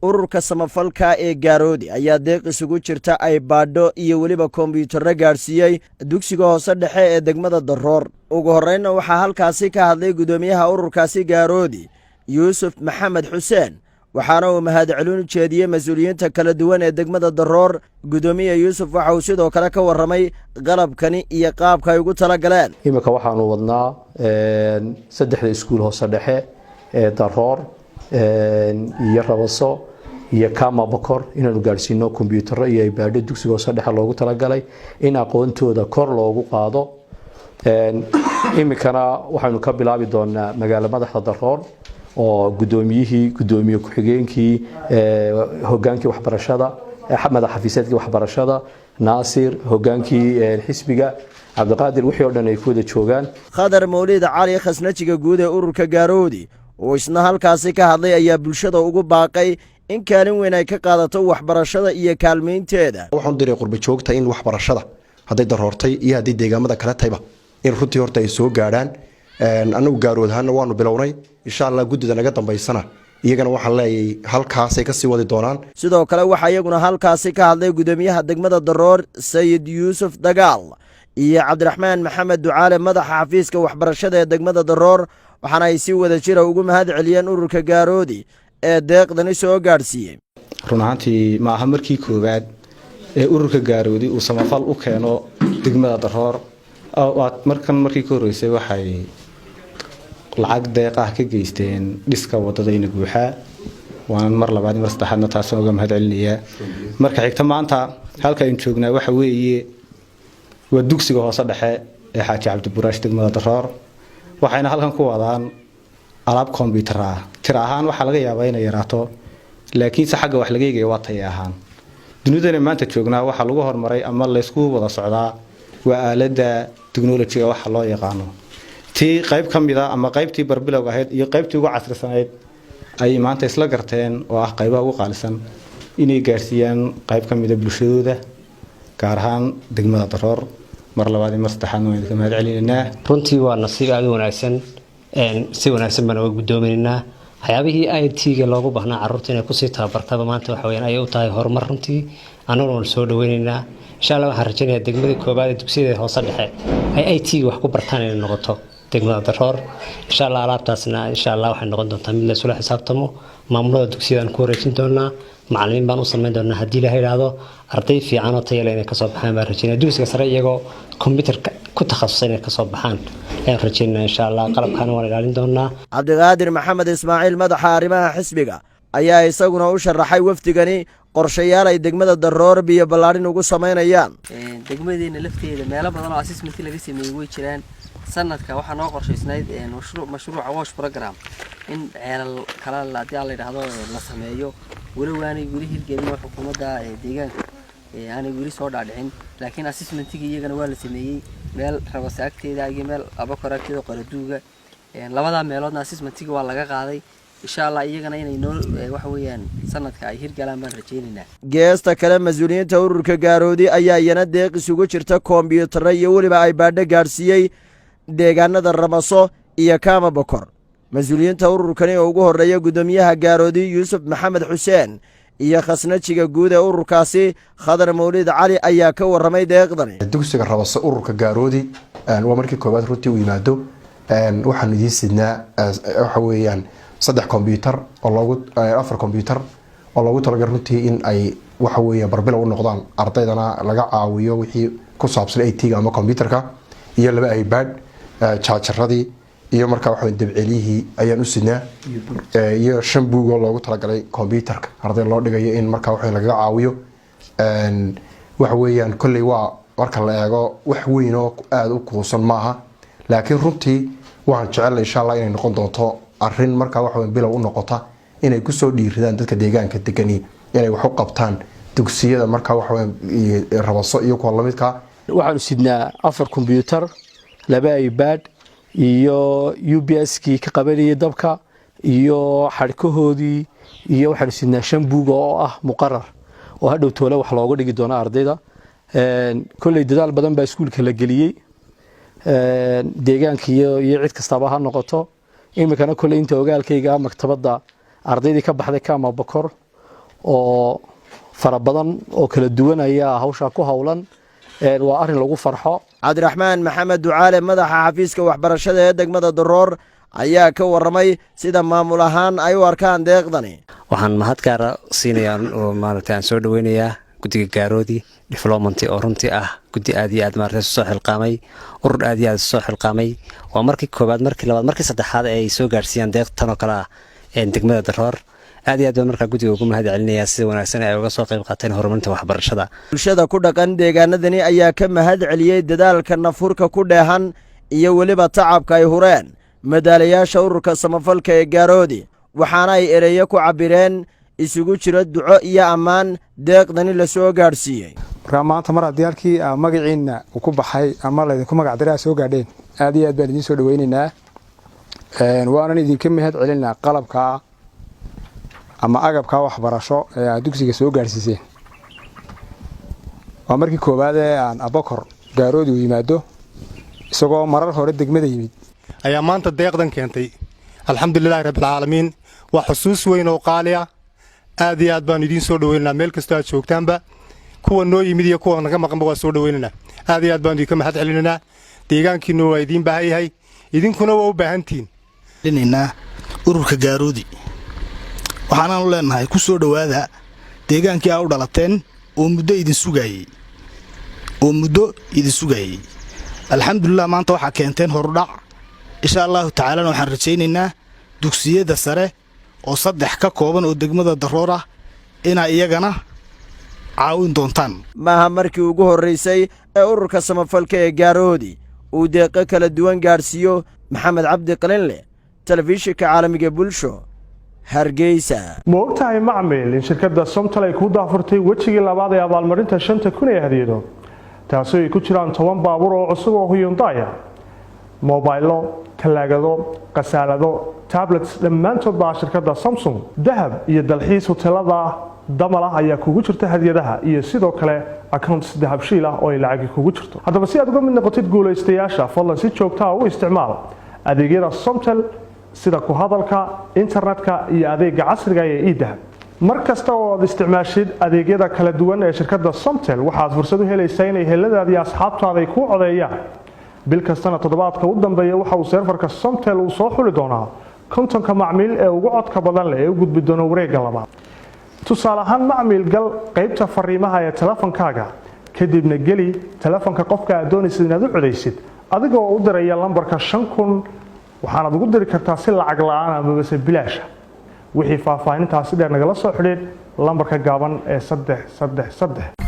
ururka samafalka ee Gaaroodi ayaa deeq isugu jirta ay baadho iyo waliba kombiyuutarro gaarsiiyay dugsiga hoose dhexe ee degmada Daroor. Ugu horreynna waxaa halkaasi ka hadlay gudoomiyaha ururkaasi Gaaroodi Yuusuf Maxamed Xuseen, waxaana uu mahadcelin u jeediyey mas'uuliyiinta kala duwan ee degmada Daroor. Gudoomiye Yuusuf waxa uu sidoo kale ka warramay qalabkani iyo qaabka ay ugu tala galeen. Imika waxaanu wadnaa saddexda iskuul hoose dhexe ee Daroor iyo Rabaso iyo Kama Bokor inaanu gaarsiino kombiyuutarro iyo baadho dugsiga hoose dhexe loogu talagalay in aqoontooda kor loogu qaado. Imikana waxaanu ka bilaabi doonaa magaalada madaxda Daroor oo gudoomiye ku-xigeenkii hogaankii waxbarashada Axmed xafiisadkii waxbarashada Naasir hogaankii xisbiga Cabdiqaadir wixii oo dhan ay ku wada joogaan. Khadar Mawlid Cali khasnajiga guud ee ururka Gaaroodi oo isna halkaasi ka hadlay ayaa bulshada ugu baaqay in kaalin weyn ay ka qaadato waxbarashada iyo kaalmeynteeda. Waxaan diray qurba joogta in waxbarashada haday daroortay iyo haday deegaamada kala tayba in runtii horta ay soo gaaraan. Anagu Gaarood ahaan waanu bilownay insha Allah guddida naga dambeysana iyagana waxaan leeyahay halkaas ay ka sii wadi doonaan. Sidoo kale waxa iyaguna halkaasi ka hadlay gudoomiyaha degmada Daroor Sayid Yuusuf Dagaal iyo Cabdiraxmaan Maxamed Ducaale madaxa xafiiska waxbarashada ee degmada Daroor, waxaana ay si wada jir ugu mahadceliyeen ururka Gaaroodi ee deeqdani soo gaarsiiyay. Run ahaantii ma aha markii koowaad ee ururka Gaaroodi uu samafal u keeno degmada Daroor. markii ka horeysay waxay lacag deeq ah ka geysteen dhiska wadada in guuxa waan mar labaad mar saddexaadna taas uga mahadcelinayaa. Marka xigta maanta halka aan joognaa waxa weeye waa dugsiga hoose dhexe ee Xaaji Cabdi Buraash degmada Daroor. Waxayna halkan ku wadaan alaab kombiyuutar ah. Tir ahaan waxa laga yaabaa inay yaraato, laakiin si xagga wax laga eegayo waa tay ahaan. Dunidana maanta joognaa waxa lagu hormaray ama la isku wada socdaa waa aaladda teknolojiga waxa loo yaqaano. tii qayb kamida ama qaybtii barbilowga ahayd iyo qaybtii ugu casrisanayd ay maanta isla garteen oo ah qaybaha ugu qaalisan inay gaarsiiyaan qayb kamida bulshadooda gaar ahaan degmada Daroor. mar labaad mar saddexaadna waan idinka mahadcelinaynaa. runtii waa nasiib aad u wanaagsan si wanaagsan baan uga gudoominaynaa. waxyaabihii IT-ga loogu baahnaa carruurta inay kusii tababartaba maanta waxa weeyaan ay u tahay horumar runtii anaguna soo dhaweynaynaa. insha Allah waxaan rajaynayaa degmada koobaad ee dugsiyada hoose dhexe ay IT-ga wax ku bartaan inay noqoto degmada Daroor. insha Allah alaabtaasna insha Allah waxay noqon doontaa mid la isula xisaabtamo. maamulada dugsiyada ku wareejin doonaa, macallimiin baan u sameyn doonaa haddii la yiraahdo arday fiican oo tayo leh inay ka soo baxaan baan rajaynaa. dugsiga sare iyagoo kombiyuutarka ku takhasusay inay ka soo baxaan ayaan rajaynaa. insha Allah qalabkana waan ilaalin doonaa. Cabdiqaadir Maxamed Ismaaciil madaxa arrimaha xisbiga ayaa isaguna u sharaxay wafdigani qorshayaal ay degmada Daroor biyo ballaarin ugu sameynayaan. degmadeena lafteeda meelo badan oo assessment laga sameeyay way jiraan. sanadka waxa noo qorshaysnayd mashruuca wash program in ceelal kala la yiraahdo la sameeyo. walawaanay wili hirgelin xukuumadda deegaanka aanay wili soo dhaadhicin, laakiin assessment-igi iyagana waa la sameeyay meel Rabaso agteeda iyo meel Abakor agteeda Qaraduuga. labada meeloodna assessment-igi waa laga qaaday. insha Allah iyagana inay noo waxa weeyaan sanadka ay hirgalaan baan rajaynaynaa. geesta kale mas'uuliyiinta ururka Gaaroodi ayaa iyana deeq isugu jirta kombiyuutarro iyo waliba ay baadho gaarsiiyay deegaanada Rabaso iyo Kama Bokor. mas'uuliyiinta ururkani oo ugu horeeya gudoomiyaha Gaaroodi Yuusuf Maxamed Xuseen iyo khasnajiga guud ee ururkaasi Khadar Mawlid Cali ayaa ka warramay deeqdani. dugsiga Rabaso ururka Gaaroodi waa markii koobaad runtii u yimaado. waxaan idin sidnaa waxa weeyaan 3 kombiyuutar oo loogu 4 kombiyuutar oo loogu talagalay runtii in ay waxa weeye barbilow u noqdaan ardaydana laga caawiyo wixii ku saabsan IT-ga ama kombiyuutarka iyo 2 iPad chargeradii iyo markaa waxa dabceliyihii ayaan u sidnaa iyo 5 buug oo loogu talagalay kombiyuutarka arday loo dhigayo in markaa waxa laga caawiyo. waxa weeyaan kulli waa marka la eego wax weyn oo aad u kuusan maaha, laakiin runtii waxaan jecelahay insha Allah inay noqon doonto arrin markaa waxa bilow u noqota inay ku soo dhiiridaan dadka deegaanka degani inay wax u qabtaan dugsiyada markaa waxa Rabaso iyo kuwa lamidka. waxaan sidnaa 4 kombiyuutar 2 iPad iyo UPS-kii ka qabanayay dabka iyo xadhkahoodii iyo waxaan sidnaa 5 buug oo ah muqarrar oo hadhow toole wax looga dhigi doono ardayda. kulli dadaal badan baa iskuulka la geliyay deegaanka iyo cid kastaba ha noqoto. imikana kulli inta ogaalkayga maktabada ardaydii ka baxday Kama Bokor oo fara badan oo kala duwan ayaa hawsha ku howlan waa arrin lagu farxo. cabdiraxmaan maxamed ducaale madaxa xafiiska waxbarashada ee degmada Daroor ayaa ka waramay sida maamul ahaan ay u arkaan deeqdani. waxaan mahad gaar ah siinayaa oo maaragtay aan soo dhaweynayaa guddiga Gaaroodi development oo runtii ah guddi aad iyo aad maaragtay soo xilqaamay urur aad iyo aad soo xilqaamay waa markii koobaad markii labaad markii saddexaad ay soo gaarsiiyaan deeqtan oo kale ah degmada Daroor aad iyo aad baan markaa guddiga ugu mahad celinayaa sida wanaagsan ay uga soo qayb qaateen horumarinta waxbarashada. bulshada ku dhaqan deegaanadani ayaa ka mahad celiyey dadaalka nafurka ku dheehan iyo weliba tacabka ay hureen madaalayaasha ururka samafalka ee Gaaroodi waxaana ay ereyo ku cabireen isugu jira duco iyo ammaan deeqdani la soo gaarsiiyey. marka maanta mar haddii halkii magaciina uu ku baxay ama laydinku magac daraa soo gaadheen aad iyo aad baan idin soo dhaweynaynaa waanan idinka mahad celinaa qalabka ama agabka waxbarasho ee aad dugsiga soo gaarsiiseen. waa markii koobaad ee aan Abakor Gaaroodi u yimaado isagoo marar hore degmada yimid ayaa maanta deeqdan keentay. alxamdulilaahi rabbil caalamiin waa xusuus weyn oo qaali ah aad iyo aad baan idin soo dhaweynaa meel kasta aad joogtaanba kuwa noo yimid iyo kuwa naga maqanba waa soo dhaweynaa aad iyo aad baan idinka mahad celinaa deegaankiina waa idin baahan yahay idinkuna waa u baahantiin leenaynaa ururka Gaaroodi waxaan leenahay ku soo dhawaada deegaankii aad u dhalateen oo muddo idin sugayay alxamdulillah maanta waxa keenteen horudhac insha Allah tacaala waxaan rajaynaynaa dugsiyada sare oo 3 ka kooban oo degmada Daroor ah ina iyagana caawin doontaan. maaha markii ugu horeysay ee ururka samafalka ee Gaaroodi uu deeqo kala duwan gaarsiiyo. maxamed cabdi qalinle telefishinka caalamiga bulsho Hargeysa. ma ogtahay macmiil in shirkadda Somtal ay ku daafurtay wajigii labaad ee abaalmarinta 5,000 ee hadiyado taasoo ay ku jiraan 10 baabuur oo cusub oo Hyundai موبايلو تلاجدو قسالدو تابلتس dhammaantood baa shirkadda Samsung dahab iyo dalxiis hotelada damala ayaa kugu jirta hadiyadaha iyo sidoo kale accounts dahab shiil ah oo ay lacag kugu jirto. haddaba si aad uga mid noqotid guuleystayaasha fadlan si joogto ah u isticmaal adeegyada Somtel sida ku hadalka internetka iyo adeega casriga ah ee e-dahab. mar kasta oo aad isticmaashid adeegyada kala duwan ee shirkadda Somtel waxaad fursad u helaysaa inay heladaada iyo asxaabtaada ay ku codeeyaan bil kastana toddobaadka u dambeeya waxa uu serverka Somtel uu soo xuli doonaa kontonka macmiil ee ugu codka badan leh ee u gudbi doona wareegga labaad. tusaale ahaan macmiil gal qaybta fariimaha ee telefonkaaga kadibna geli telefonka qofka aad doonaysid inaad u codeysid adigoo u diraya lambarka 5000 waxaad ugu diri kartaa si lacag la'aan ama bilaash wixii faahfaahintaasi dheer nagala soo xidhiid lambarka gaaban ee 333